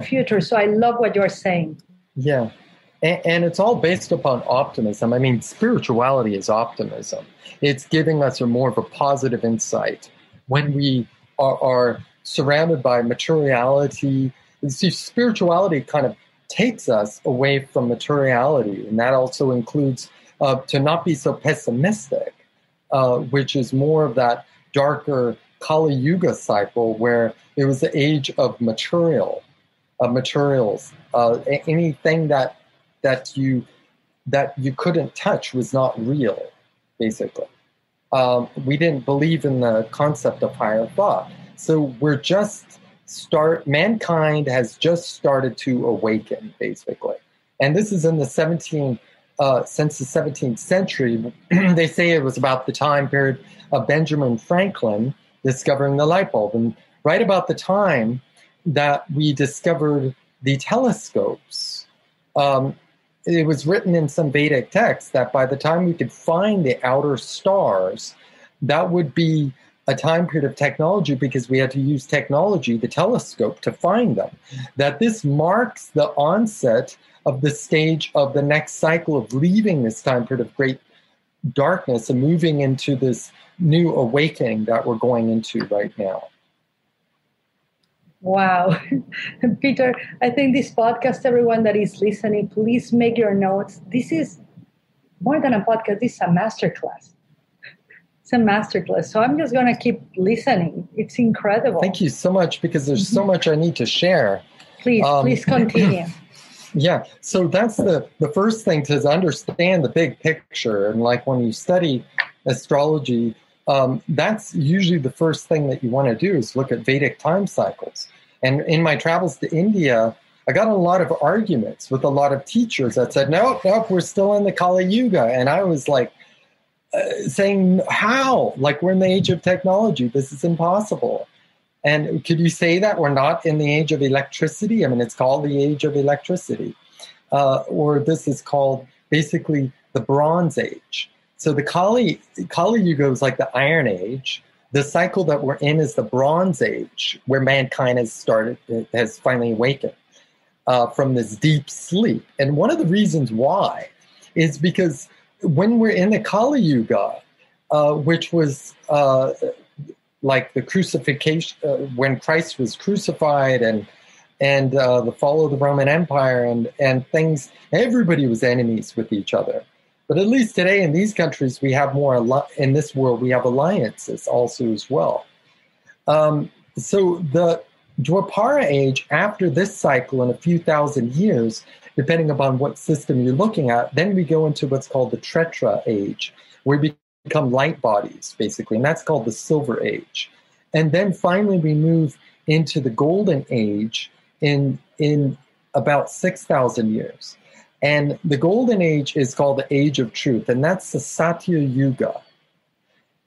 future. So I love what you're saying. Yeah. And it's all based upon optimism. I mean, spirituality is optimism. It's giving us more of a positive insight. When we are surrounded by materiality, see, spirituality kind of takes us away from materiality. And that also includes to not be so pessimistic, which is more of that darker Kali Yuga cycle where it was the age of materials. Anything that you couldn't touch was not real, basically. We didn't believe in the concept of higher thought. So mankind has just started to awaken, basically. And this is in the since the 17th century. They say it was about the time period of Benjamin Franklin discovering the light bulb. And right about the time that we discovered the telescopes, it was written in some Vedic texts that by the time we could find the outer stars, that would be a time period of technology because we had to use technology, the telescope, to find them. That this marks the onset of the stage of the next cycle of leaving this time period of great darkness and moving into this new awakening that we're going into right now. Wow. Peter, I think this podcast, everyone that is listening, please make your notes. This is more than a podcast. This is a masterclass. It's a masterclass. So I'm just going to keep listening. It's incredible. Thank you so much because there's so much I need to share. Please continue. Yeah. So that's the first thing to understand the big picture. And like when you study astrology, that's usually the first thing that you want to do is look at Vedic time cycles. And in my travels to India, I got a lot of arguments with a lot of teachers that said, nope, we're still in the Kali Yuga. And I was like saying, how? Like we're in the age of technology. This is impossible. And could you say that we're not in the age of electricity? I mean, it's called the age of electricity. Or this is called basically the Bronze Age. So the Kali Yuga is like the Iron Age. The cycle that we're in is the Bronze Age, where mankind has finally awakened from this deep sleep. And one of the reasons why is because when we're in the Kali Yuga, which was like the crucifixion, when Christ was crucified and the fall of the Roman Empire and things, everybody was enemies with each other. But at least today in these countries, we have more, in this world, we have alliances also as well. So the Dwapara age, after this cycle in a few thousand years, depending upon what system you're looking at, then we go into what's called the Tretra age, where we become light bodies, basically, and that's called the Silver Age. And then finally we move into the Golden Age in about 6,000 years. And the Golden Age is called the Age of Truth, and that's the Satya Yuga.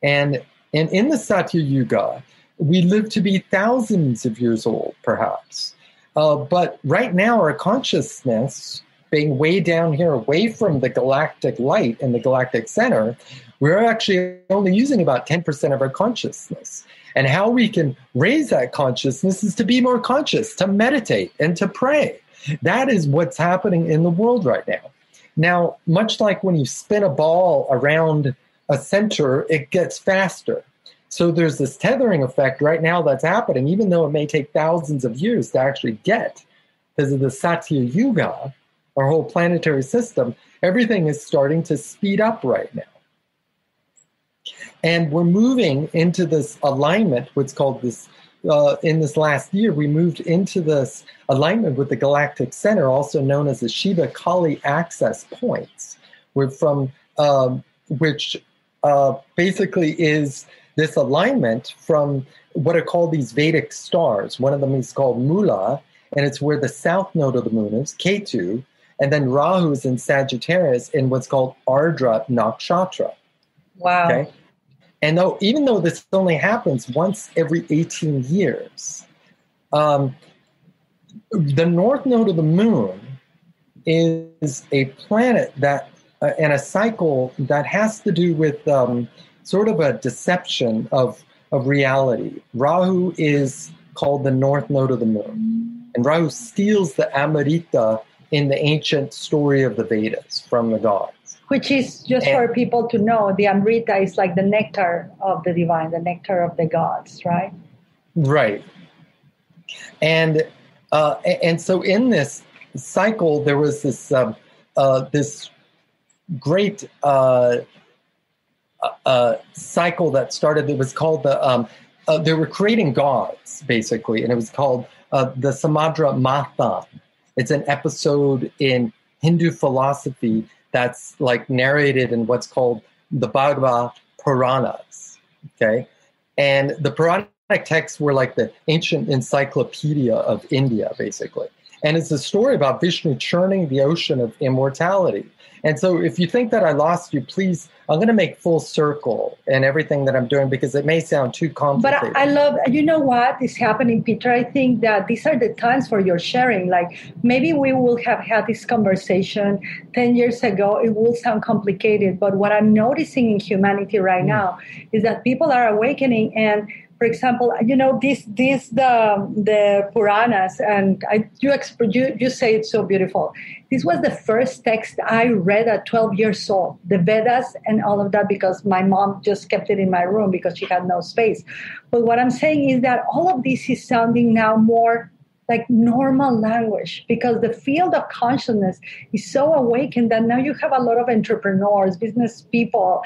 And in the Satya Yuga, we live to be thousands of years old, perhaps. But right now, our consciousness, being way down here, away from the galactic light and the galactic center, we're actually only using about 10% of our consciousness. And how we can raise that consciousness is to be more conscious, to meditate, and to pray. That is what's happening in the world right now. Now, much like when you spin a ball around a center, it gets faster. So there's this tethering effect right now that's happening, even though it may take thousands of years to actually get. Because of the Satya Yuga, our whole planetary system, everything is starting to speed up right now. And we're moving into this alignment, what's called this, in this last year, we moved into this alignment with the galactic center, also known as the Shiva Kali access points, which basically is this alignment from what are called these Vedic stars. One of them is called Mula, and it's where the south node of the moon is, Ketu, and then Rahu is in Sagittarius in what's called Ardra Nakshatra. Wow. Okay? And even though this only happens once every 18 years, the north node of the moon is a planet that, and a cycle that has to do with sort of a deception of reality. Rahu is called the north node of the moon. And Rahu steals the Amrita in the ancient story of the Vedas from the gods. Which is, just for people to know, the Amrita is like the nectar of the divine, the nectar of the gods, right? Right. And so in this cycle, there was this this great cycle that started. It was called they were creating gods, basically, and it was called the Samadra Matha. It's an episode in Hindu philosophy that's like narrated in what's called the Bhagavad Puranas. Okay, and the Puranic texts were like the ancient encyclopedia of India, basically. And it's a story about Vishnu churning the ocean of immortality. And so if you think that I lost you, please, I'm going to make full circle in everything that I'm doing because it may sound too complicated. But I love, you know what is happening, Peter? I think that these are the times for your sharing. Like maybe we will have had this conversation 10 years ago. It will sound complicated. But what I'm noticing in humanity right now is that people are awakening. And for example, you know, the Puranas, and you say it's so beautiful. This was the first text I read at 12 years old, the Vedas and all of that, because my mom just kept it in my room because she had no space. But what I'm saying is that all of this is sounding now more like normal language because the field of consciousness is so awakened that now you have a lot of entrepreneurs, business people,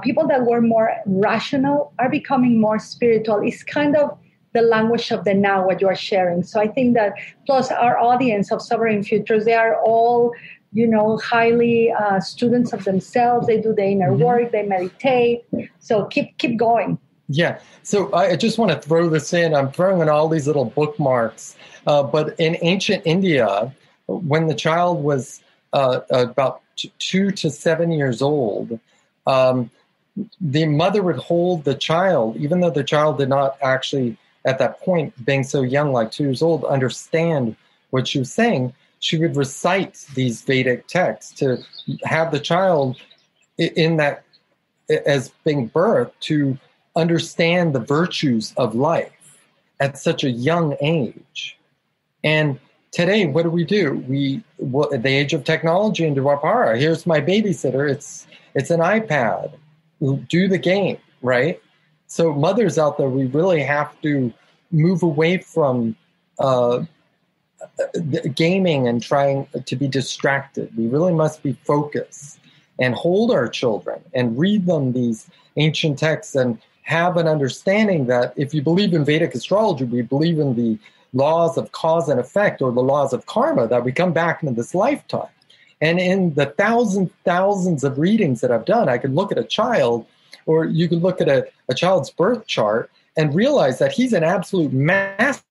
people that were more rational are becoming more spiritual. It's kind of the language of the now, what you are sharing. So I think that plus our audience of Sovereign Futures, they are all, you know, highly students of themselves. They do the inner work, they meditate. So keep going. Yeah. So I just want to throw this in. I'm throwing in all these little bookmarks. But in ancient India, when the child was about 2 to 7 years old, the mother would hold the child, even though the child did not actually, at that point, being so young, like 2 years old, understand what she was saying. She would recite these Vedic texts to have the child in that, as being birthed, to understand the virtues of life at such a young age. And today, what do? At the age of technology and Dwapara, here's my babysitter. It's an iPad. Do the game, right? So mothers out there, we really have to move away from gaming and trying to be distracted. We really must be focused and hold our children and read them these ancient texts and have an understanding that if you believe in Vedic astrology, we believe in the laws of cause and effect or the laws of karma, that we come back into this lifetime. And in the thousands of readings that I've done, I can look at a child, or you can look at a child's birth chart and realize that he's an absolute master,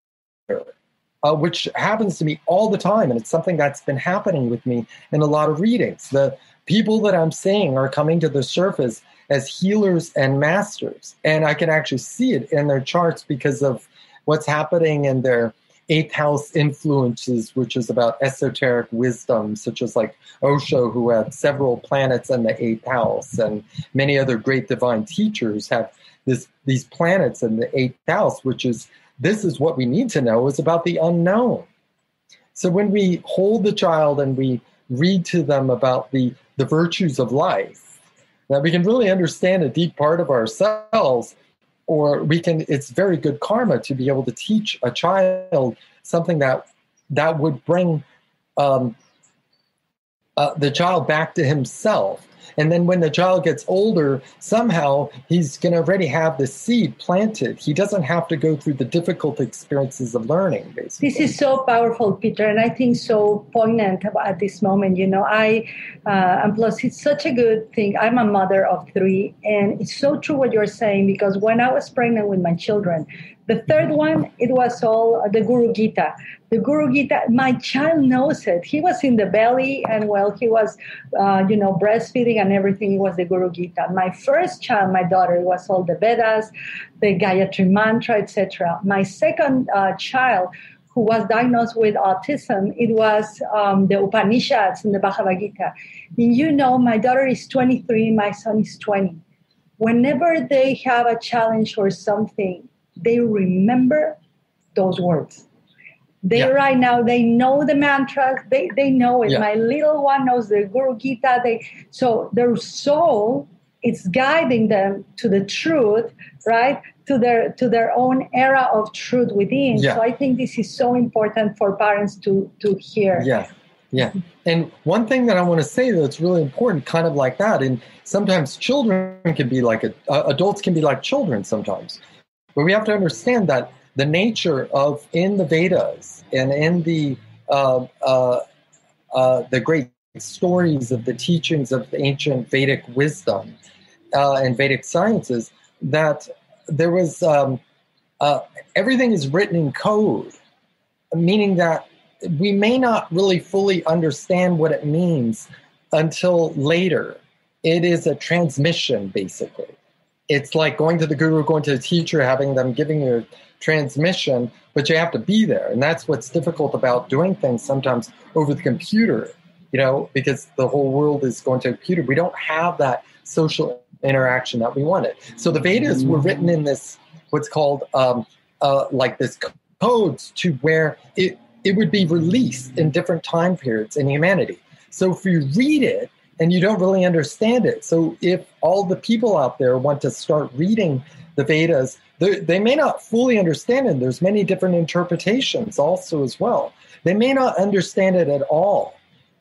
which happens to me all the time. And it's something that's been happening with me in a lot of readings. The people that I'm seeing are coming to the surface as healers and masters. And I can actually see it in their charts because of what's happening in their 8th house influences, which is about esoteric wisdom, such as like Osho, who had several planets in the 8th house, and many other great divine teachers have these planets in the 8th house, which is, this is what we need to know, is about the unknown. So when we hold the child and we read to them about the virtues of life, that we can really understand a deep part of ourselves, or it's very good karma to be able to teach a child something that would bring the child back to himself. And then when the child gets older, somehow he's going to already have the seed planted. He doesn't have to go through the difficult experiences of learning, basically. This is so powerful, Peter, and I think so poignant at this moment. You know, and plus it's such a good thing. I'm a mother of 3, and it's so true what you're saying, because when I was pregnant with my children, the third one, it was all the Guru Gita. The Guru Gita, my child knows it. He was in the belly, and he was, breastfeeding and everything. It was the Guru Gita. My first child, my daughter, it was all the Vedas, the Gayatri Mantra, etc. My second child, who was diagnosed with autism, it was the Upanishads and the Bhagavad Gita. And my daughter is 23, my son is 20. Whenever they have a challenge or something, they remember those words. They right now, they know the mantras, they know it. Yeah. My little one knows the Guru Gita. So their soul, it's guiding them to the truth, right? To their own era of truth within. Yeah. So I think this is so important for parents to hear. Yeah. Yeah. And one thing that I want to say that's really important, kind of like that, and sometimes children can be like adults can be like children sometimes, but we have to understand that the nature of in the Vedas and in the great stories of the teachings of the ancient Vedic wisdom and Vedic sciences, that there was everything is written in code, meaning that we may not really fully understand what it means until later. It is a transmission, basically. It's like going to the guru, going to the teacher, having them giving you a transmission, but you have to be there. And that's what's difficult about doing things sometimes over the computer, because the whole world is going to a computer. We don't have that social interaction that we wanted. So the Vedas were written in this, what's called like this codes to where it would be released in different time periods in humanity. So if you read it and you don't really understand it, so if all the people out there want to start reading the Vedas, they may not fully understand it. There's many different interpretations also as well. They may not understand it at all,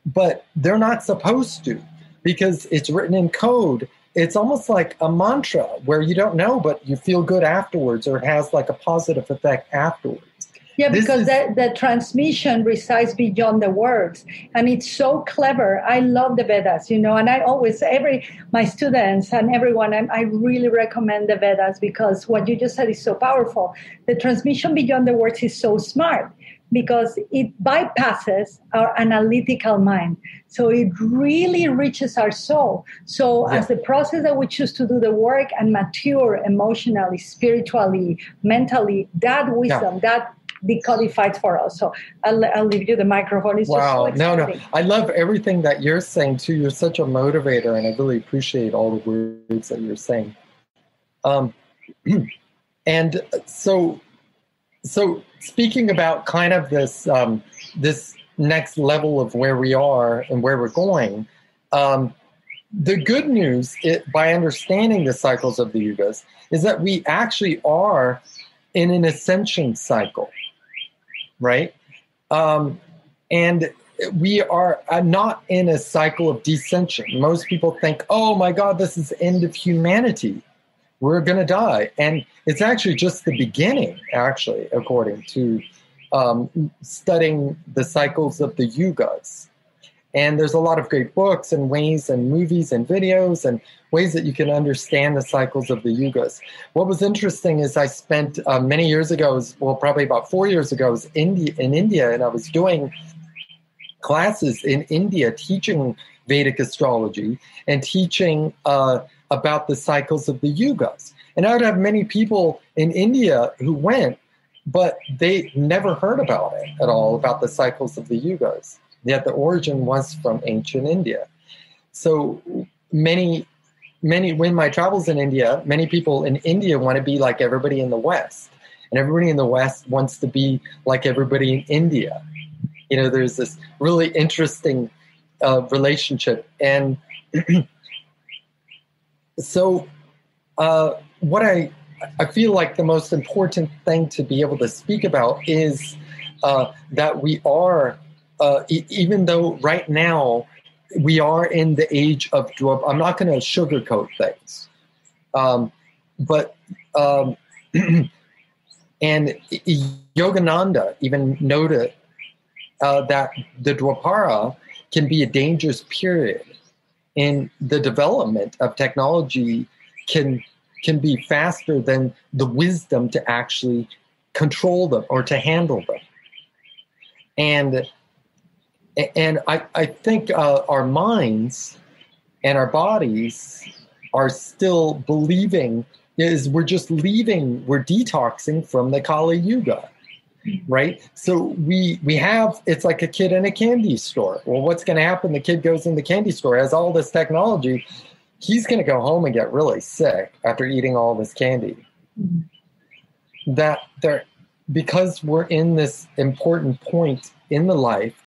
but they're not supposed to because it's written in code. It's almost like a mantra where you don't know, but you feel good afterwards, or it has like a positive effect afterwards. Yeah, because the transmission resides beyond the words. And it's so clever. I love the Vedas, and I always, my students and everyone, I really recommend the Vedas because what you just said is so powerful. The transmission beyond the words is so smart because it bypasses our analytical mind. So it really reaches our soul. So as the process that we choose to do the work and mature emotionally, spiritually, mentally, that wisdom, that decodified for us. So I'll leave you the microphone. It's just so exciting. No. I love everything that you're saying too. You're such a motivator, and I really appreciate all the words that you're saying. And so speaking about kind of this this next level of where we are and where we're going, the good news by understanding the cycles of the yugas is that we actually are in an ascension cycle. Right? And we are not in a cycle of descension. Most people think, oh my God, this is the end of humanity. We're going to die. And it's actually just the beginning, actually, according to studying the cycles of the yugas. And there's a lot of great books and ways and movies and videos and ways that you can understand the cycles of the yugas. What was interesting is I spent many years ago, probably about 4 years ago, in India, and I was doing classes in India teaching Vedic astrology and teaching about the cycles of the yugas. And I would have many people in India who went, but they never heard about it at all, about the cycles of the yugas. Yet the origin was from ancient India. So many, when my travels in India, many people in India want to be like everybody in the West. And everybody in the West wants to be like everybody in India. There's this really interesting relationship. And so what I feel like the most important thing to be able to speak about is that we are, even though right now we are in the age of Dwapara, I'm not going to sugarcoat things, but and Yogananda even noted that the Dwapara can be a dangerous period in the development of technology. Can be faster than the wisdom to actually control them or to handle them. And I think our minds and our bodies are still believing we're detoxing from the Kali Yuga, right? So we have, it's like a kid in a candy store. Well, what's going to happen? The kid goes in the candy store, has all this technology. He's going to go home and get really sick after eating all this candy. That because we're in this important point in the life